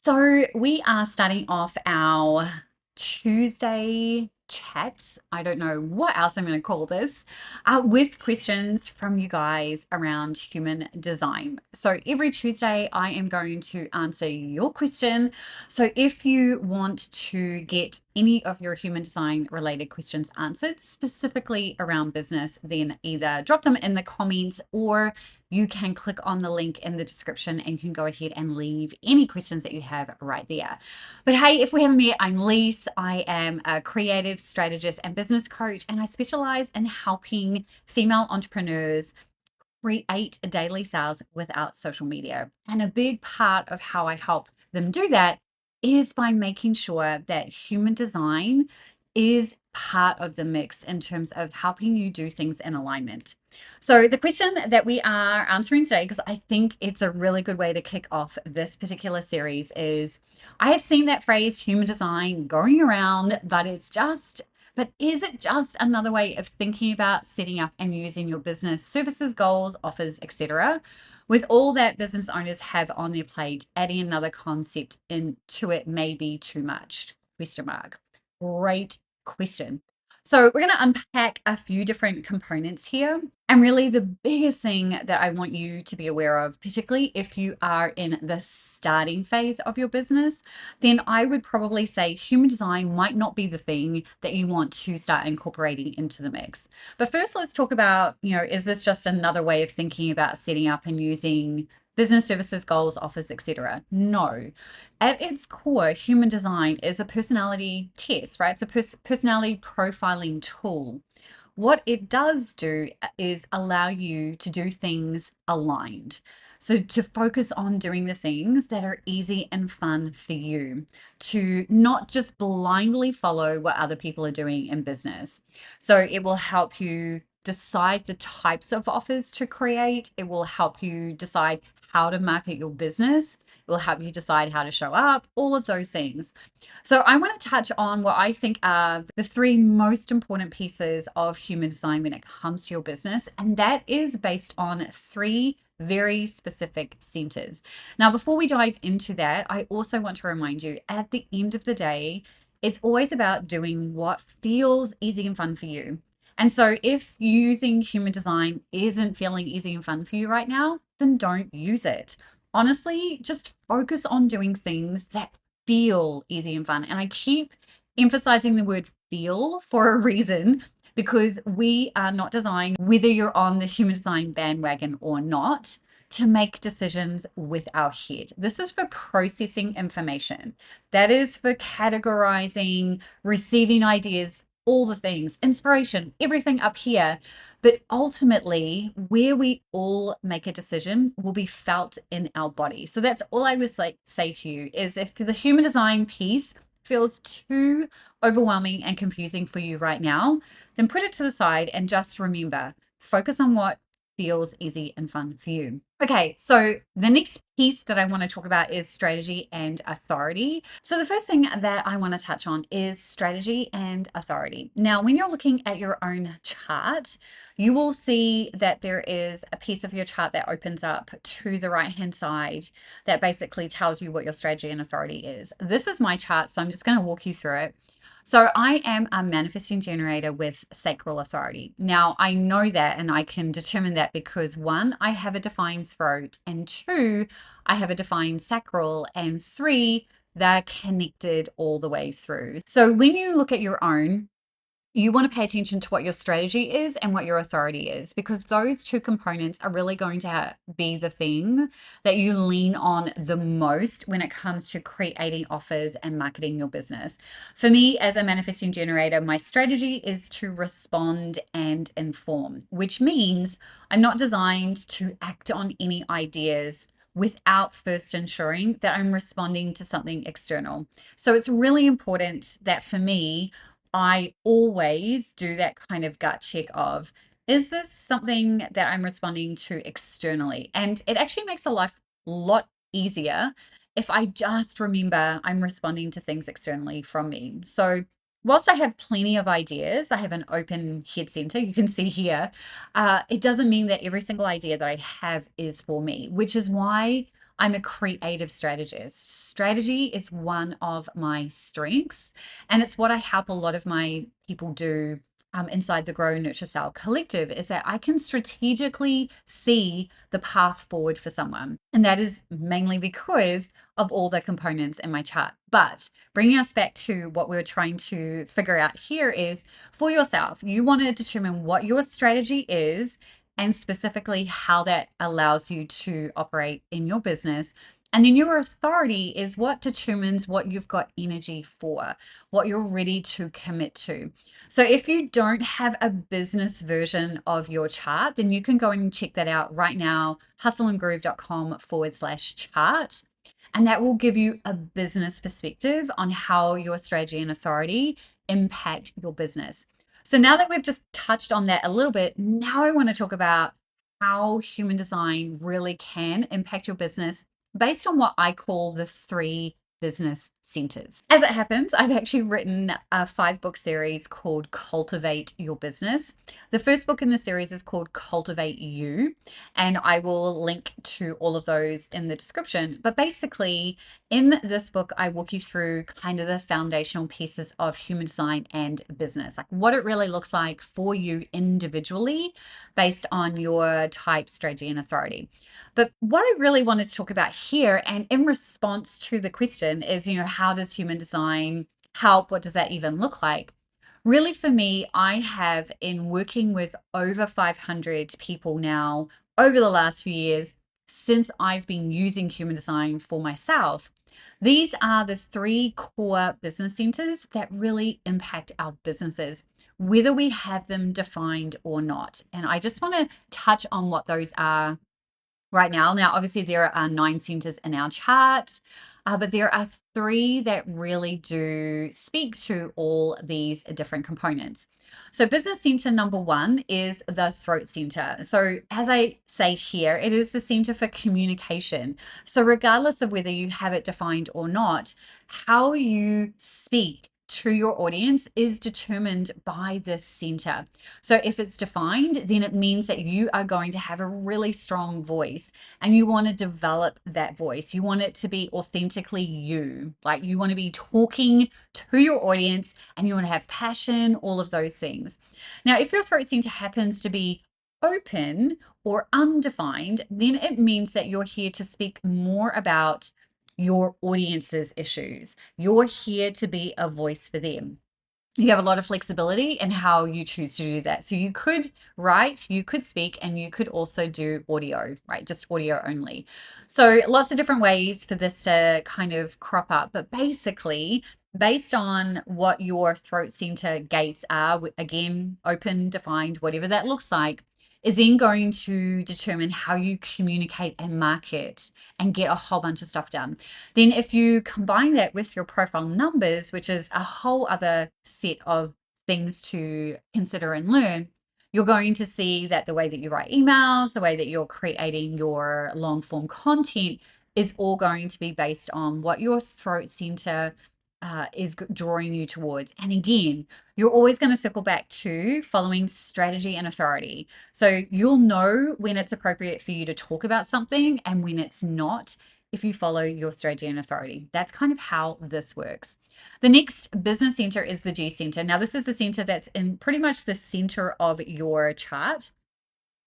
So we are starting off our Tuesday chats. I don't know what else I'm going to call this, with questions from you guys around human design. So every Tuesday, I am going to answer your question. So if you want to get any of your human design related questions answered, specifically around business, then either drop them in the comments or you can click on the link in the description and you can go ahead and leave any questions that you have right there. But hey, if we haven't met, I'm Lise. I am a creative strategist and business coach, and I specialize in helping female entrepreneurs create daily sales without social media. And a big part of how I help them do that is by making sure that human design is part of the mix in terms of helping you do things in alignment. So, the question that we are answering today, because I think it's a really good way to kick off this particular series, is I have seen that phrase human design going around, but is it just another way of thinking about setting up and using your business services, goals, offers, etc.? With all that business owners have on their plate, adding another concept into it may be too much. Question mark. Great question. So we're going to unpack a few different components here. And really, the biggest thing that I want you to be aware of, particularly if you are in the starting phase of your business, then I would probably say human design might not be the thing that you want to start incorporating into the mix. But first, let's talk about, is this just another way of thinking about setting up and using business services, goals, offers, etc.? No. At its core, human design is a personality test, right? It's a personality profiling tool. What it does do is allow you to do things aligned. So, to focus on doing the things that are easy and fun for you, to not just blindly follow what other people are doing in business. So, it will help you decide the types of offers to create, it will help you decide how to market your business, it will help you decide how to show up, all of those things. So, I want to touch on what I think are the three most important pieces of human design when it comes to your business. And that is based on three very specific centers. Now, before we dive into that, I also want to remind you at the end of the day, it's always about doing what feels easy and fun for you. And so, if using human design isn't feeling easy and fun for you right now, then don't use it. Honestly, just focus on doing things that feel easy and fun. And I keep emphasizing the word feel for a reason because we are not designed, whether you're on the human design bandwagon or not, to make decisions with our head. This is for processing information, that is for categorizing, receiving ideas, all the things, inspiration, everything up here. But ultimately, where we all make a decision will be felt in our body. So that's all I would say to you is if the human design piece feels too overwhelming and confusing for you right now, then put it to the side and just remember, focus on what feels easy and fun for you. Okay, so the next piece that I want to talk about is strategy and authority. So, the first thing that I want to touch on is strategy and authority. Now, when you're looking at your own chart, you will see that there is a piece of your chart that opens up to the right hand side that basically tells you what your strategy and authority is. This is my chart, so I'm just going to walk you through it. So I am a manifesting generator with sacral authority. Now, I know that and I can determine that because one, I have a defined throat, and two, I have a defined sacral, and three, they're connected all the way through. So when you look at your own, you want to pay attention to what your strategy is and what your authority is, because those two components are really going to be the thing that you lean on the most when it comes to creating offers and marketing your business. For me, as a manifesting generator, my strategy is to respond and inform, which means I'm not designed to act on any ideas without first ensuring that I'm responding to something external. So it's really important that for me, I always do that kind of gut check of, is this something that I'm responding to externally? And it actually makes a life a lot easier if I just remember I'm responding to things externally from me. So, whilst I have plenty of ideas, I have an open head center, you can see here, it doesn't mean that every single idea that I have is for me, which is why I'm a creative strategist. Strategy is one of my strengths, and it's what I help a lot of my people do inside the Grow Nurture Sell Collective, is that I can strategically see the path forward for someone. And that is mainly because of all the components in my chart. But bringing us back to what we're trying to figure out here is, for yourself, you want to determine what your strategy is and specifically how that allows you to operate in your business. And then your authority is what determines what you've got energy for, what you're ready to commit to. So if you don't have a business version of your chart, then you can go and check that out right now, hustleandgroove.com/chart. And that will give you a business perspective on how your strategy and authority impact your business. So now that we've just touched on that a little bit, now I want to talk about how human design really can impact your business based on what I call the 3 business centers. As it happens, I've actually written a 5-book series called Cultivate Your Business. The first book in the series is called Cultivate You, and I will link to all of those in the description. But basically, in this book, I walk you through kind of the foundational pieces of human design and business, like what it really looks like for you individually based on your type, strategy, and authority. But what I really wanted to talk about here, and in response to the question, is, how does human design help? What does that even look like? Really, for me, I have, in working with over 500 people now over the last few years, since I've been using human design for myself, these are the 3 core business centers that really impact our businesses, whether we have them defined or not. And I just want to touch on what those are right now. Now, obviously, there are 9 centers in our chart, but there are 3 that really do speak to all these different components. So, business center number 1 is the throat center. So, as I say here, it is the center for communication. So, regardless of whether you have it defined or not, how you speak to your audience is determined by this center. So if it's defined, then it means that you are going to have a really strong voice and you want to develop that voice. You want it to be authentically you, like you want to be talking to your audience and you want to have passion, all of those things. Now, if your throat center happens to be open or undefined, then it means that you're here to speak more about your audience's issues. You're here to be a voice for them. You have a lot of flexibility in how you choose to do that. So you could write, you could speak, and you could also do audio, right? Just audio only. So lots of different ways for this to kind of crop up. But basically, based on what your throat center gates are, again, open, defined, whatever that looks like, is then going to determine how you communicate and market and get a whole bunch of stuff done. Then if you combine that with your profile numbers, which is a whole other set of things to consider and learn, you're going to see that the way that you write emails, the way that you're creating your long form content is all going to be based on what your throat center is drawing you towards. And again, you're always going to circle back to following strategy and authority. So you'll know when it's appropriate for you to talk about something and when it's not, if you follow your strategy and authority. That's kind of how this works. The next business center is the G center. Now, this is the center that's in pretty much the center of your chart.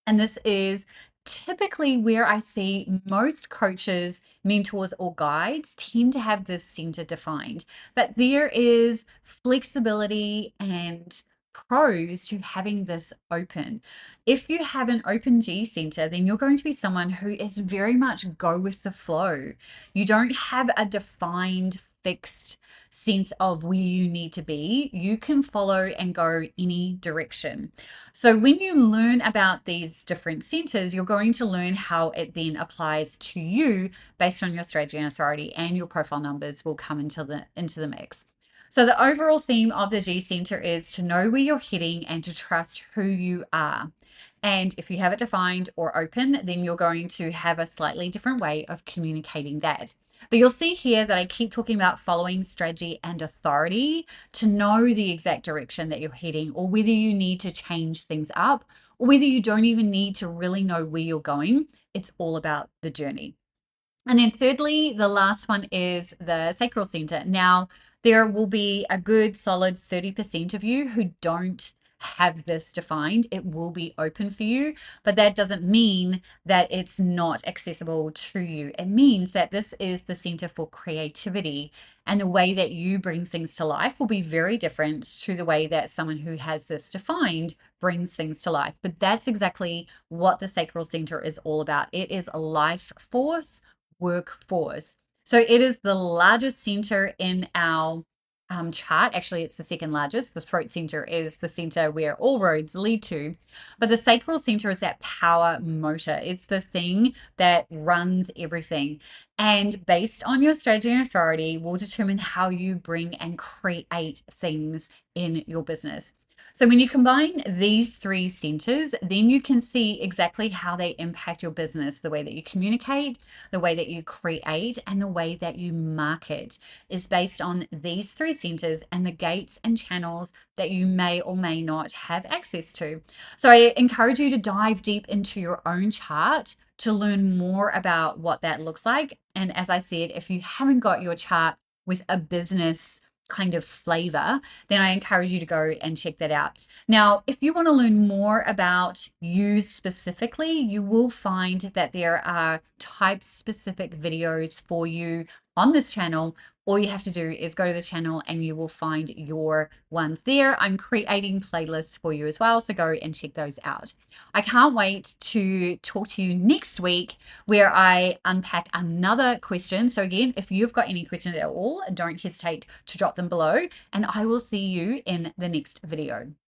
And this is typically where I see most coaches, mentors, or guides tend to have this center defined. But there is flexibility and pros to having this open. If you have an open G center, then you're going to be someone who is very much go with the flow. You don't have a defined, fixed sense of where you need to be. You can follow and go any direction. So when you learn about these different centers, you're going to learn how it then applies to you based on your strategy and authority, and your profile numbers will come into the mix. So the overall theme of the G Center is to know where you're heading and to trust who you are. And if you have it defined or open, then you're going to have a slightly different way of communicating that. But you'll see here that I keep talking about following strategy and authority to know the exact direction that you're heading, or whether you need to change things up, or whether you don't even need to really know where you're going. It's all about the journey. And then thirdly, the last one is the sacral center. Now, there will be a good solid 30% of you who don't have this defined. It will be open for you, but that doesn't mean that it's not accessible to you. It means that this is the center for creativity, and the way that you bring things to life will be very different to the way that someone who has this defined brings things to life. But that's exactly what the sacral center is all about. It is a life force workforce. So it is the largest center in our chart. Actually, it's the second largest. The throat center is the center where all roads lead to. But the sacral center is that power motor. It's the thing that runs everything. And based on your strategy and authority, will determine how you bring and create things in your business. So when you combine these three centers, then you can see exactly how they impact your business, the way that you communicate, the way that you create, and the way that you market is based on these three centers and the gates and channels that you may or may not have access to. So I encourage you to dive deep into your own chart to learn more about what that looks like. And as I said, if you haven't got your chart with a business kind of flavor, then I encourage you to go and check that out. Now, if you want to learn more about you specifically, you will find that there are type specific videos for you on this channel. All you have to do is go to the channel and you will find your ones there. I'm creating playlists for you as well, so go and check those out. I can't wait to talk to you next week where I unpack another question. So again, if you've got any questions at all, don't hesitate to drop them below, and I will see you in the next video.